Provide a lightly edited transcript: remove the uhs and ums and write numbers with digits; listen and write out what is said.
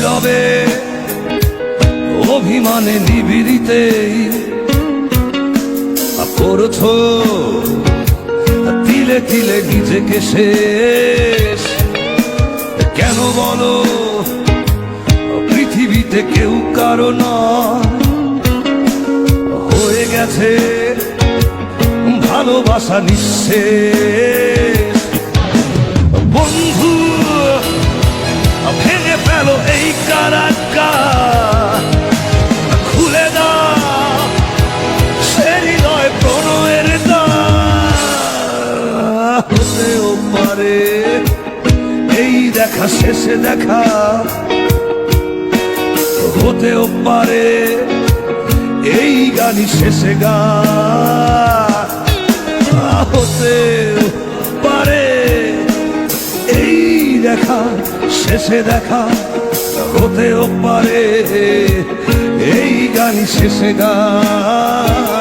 নীরবে অভিমানে নিবিড়িতেই করছো তিলে তিলে নিজেকে শেষ। কেন বলো পৃথিবীতে কেউ কারো নয়, হয়ে গেছে ভালোবাসা নিঃশেষ। বন্ধু ভেঙে ফেলো এই কারাগার, খুলে দাও সে হৃদয় প্রণয়ের দ্বার। হতেও পারে এই দেখা শেষে দেখা, হতেও পারে এই গানই শেষে গান, হতেও পারে এই দেখা শেষে দেখা, হতেও পারে এই গানই শেষে গান।